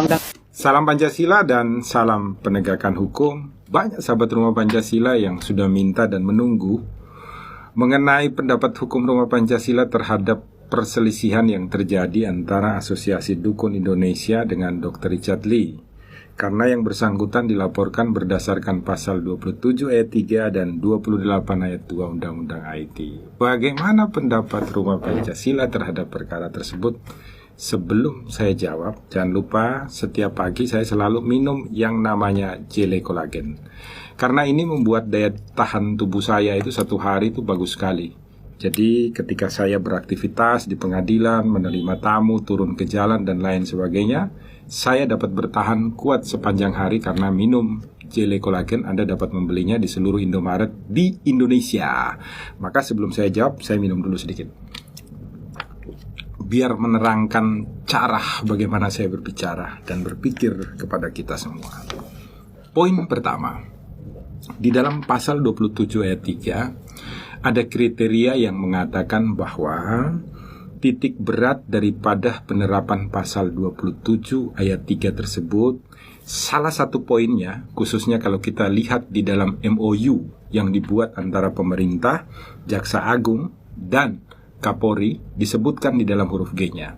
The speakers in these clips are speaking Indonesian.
Undang-Undang. Salam Pancasila dan salam penegakan hukum. Banyak sahabat Rumah Pancasila yang sudah minta dan menunggu mengenai pendapat hukum Rumah Pancasila terhadap perselisihan yang terjadi antara Asosiasi Dukun Indonesia dengan Dr. Richard Lee. Karena yang bersangkutan dilaporkan berdasarkan pasal 27 ayat 3 dan 28 ayat 2 Undang-Undang IT. Bagaimana pendapat Rumah Pancasila terhadap perkara tersebut? Sebelum saya jawab, jangan lupa setiap pagi saya selalu minum yang namanya jelly kolagen. Karena ini membuat daya tahan tubuh saya itu satu hari itu bagus sekali. Jadi ketika saya beraktivitas di pengadilan, menerima tamu, turun ke jalan dan lain sebagainya, saya dapat bertahan kuat sepanjang hari karena minum jelly kolagen. Anda dapat membelinya di seluruh Indomaret di Indonesia. Maka sebelum saya jawab, saya minum dulu sedikit, biar menerangkan cara bagaimana saya berbicara dan berpikir kepada kita semua. Poin pertama, di dalam pasal 27 ayat 3 ada kriteria yang mengatakan bahwa titik berat daripada penerapan pasal 27 ayat 3 tersebut, salah satu poinnya, khususnya kalau kita lihat di dalam MOU yang dibuat antara pemerintah, Jaksa Agung, dan Kapolri, disebutkan di dalam huruf G-nya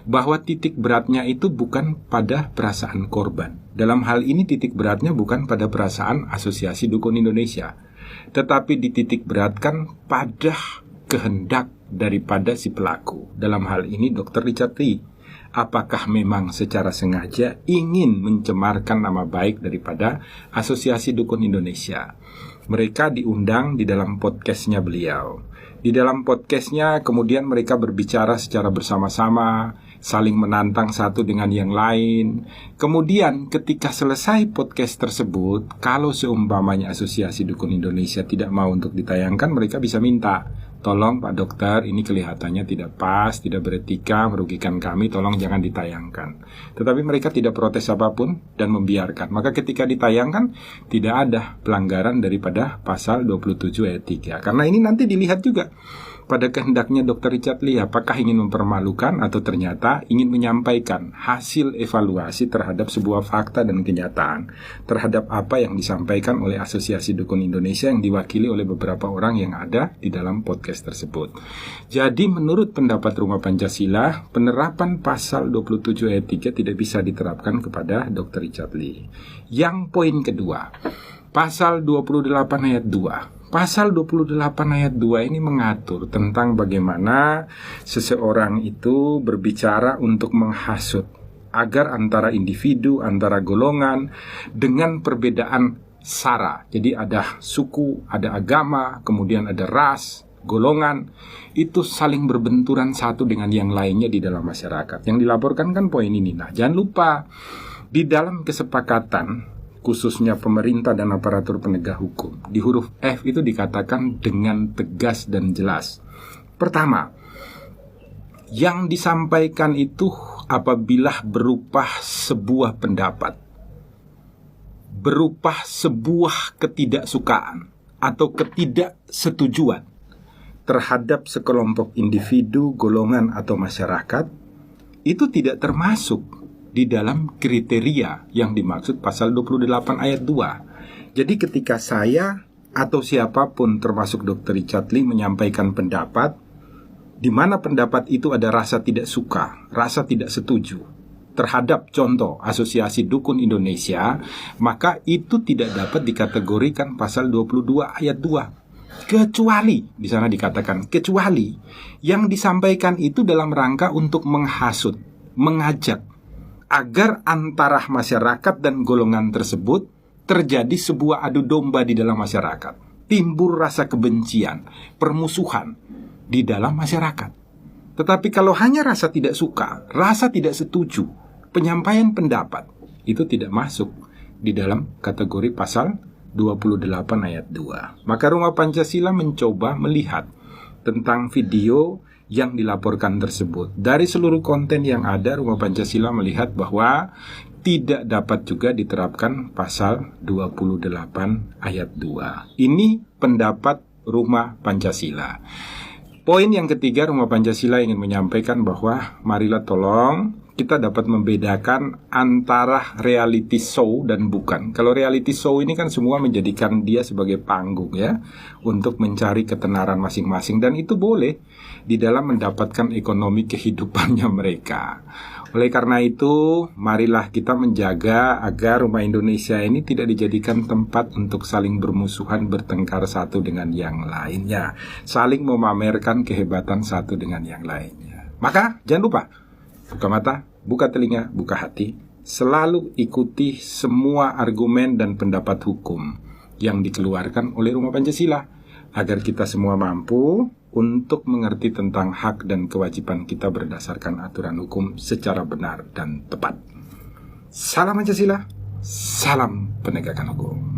bahwa titik beratnya itu bukan pada perasaan korban. Dalam hal ini titik beratnya bukan pada perasaan Asosiasi Dukun Indonesia, tetapi dititik beratkan pada kehendak daripada si pelaku. Dalam hal ini Dr. Richard Lee. Apakah memang secara sengaja ingin mencemarkan nama baik daripada Asosiasi Dukun Indonesia? Mereka diundang di dalam podcastnya beliau. Di dalam podcastnya kemudian mereka berbicara secara bersama-sama, saling menantang satu dengan yang lain. Kemudian ketika selesai podcast tersebut, kalau seumpamanya Asosiasi Dukun Indonesia tidak mau untuk ditayangkan, mereka bisa minta, tolong Pak Dokter, ini kelihatannya tidak pas, tidak beretika, merugikan kami, tolong jangan ditayangkan. Tetapi mereka tidak protes apapun dan membiarkan. Maka ketika ditayangkan, tidak ada pelanggaran daripada pasal 27 ayat 3. Karena ini nanti dilihat juga pada kehendaknya Dr. Richard Lee, apakah ingin mempermalukan atau ternyata ingin menyampaikan hasil evaluasi terhadap sebuah fakta dan kenyataan terhadap apa yang disampaikan oleh Asosiasi Dukun Indonesia yang diwakili oleh beberapa orang yang ada di dalam podcast tersebut. Jadi menurut pendapat Rumah Pancasila, penerapan pasal 27 ayat 3 tidak bisa diterapkan kepada Dr. Richard Lee. Yang poin kedua, pasal 28 ayat 2. Pasal 28 ayat 2 ini mengatur tentang bagaimana seseorang itu berbicara untuk menghasut agar antara individu, antara golongan dengan perbedaan sara. Jadi ada suku, ada agama, kemudian ada ras, golongan, itu saling berbenturan satu dengan yang lainnya di dalam masyarakat. Yang dilaporkan kan poin ini. Nah, jangan lupa di dalam kesepakatan khususnya pemerintah dan aparatur penegak hukum, di huruf F itu dikatakan dengan tegas dan jelas. Pertama, yang disampaikan itu apabila berupa sebuah pendapat, berupa sebuah ketidaksukaan atau ketidaksetujuan terhadap sekelompok individu, golongan atau masyarakat, itu tidak termasuk di dalam kriteria yang dimaksud pasal 28 ayat 2. Jadi ketika saya atau siapapun termasuk Dr. Richard Lee menyampaikan pendapat, di mana pendapat itu ada rasa tidak suka, rasa tidak setuju terhadap contoh Asosiasi Dukun Indonesia, maka itu tidak dapat dikategorikan pasal 22 ayat 2. Kecuali, di sana dikatakan kecuali yang disampaikan itu dalam rangka untuk menghasut, mengajak agar antara masyarakat dan golongan tersebut terjadi sebuah adu domba di dalam masyarakat, timbul rasa kebencian, permusuhan di dalam masyarakat. Tetapi kalau hanya rasa tidak suka, rasa tidak setuju, penyampaian pendapat, itu tidak masuk di dalam kategori pasal 28 ayat 2. Maka Rumah Pancasila mencoba melihat tentang video yang dilaporkan tersebut. Dari seluruh konten yang ada, Rumah Pancasila melihat bahwa tidak dapat juga diterapkan pasal 28 ayat 2. Ini pendapat Rumah Pancasila. Poin yang ketiga, Rumah Pancasila ingin menyampaikan bahwa marilah tolong kita dapat membedakan antara reality show dan bukan. Kalau reality show ini kan semua menjadikan dia sebagai panggung ya, untuk mencari ketenaran masing-masing, dan itu boleh di dalam mendapatkan ekonomi kehidupannya mereka. Oleh karena itu, marilah kita menjaga agar rumah Indonesia ini tidak dijadikan tempat untuk saling bermusuhan, bertengkar satu dengan yang lainnya, saling memamerkan kehebatan satu dengan yang lainnya. Maka jangan lupa, buka mata, buka telinga, buka hati, selalu ikuti semua argumen dan pendapat hukum yang dikeluarkan oleh Rumah Pancasila, agar kita semua mampu untuk mengerti tentang hak dan kewajiban kita berdasarkan aturan hukum secara benar dan tepat. Salam Pancasila, salam penegakan hukum.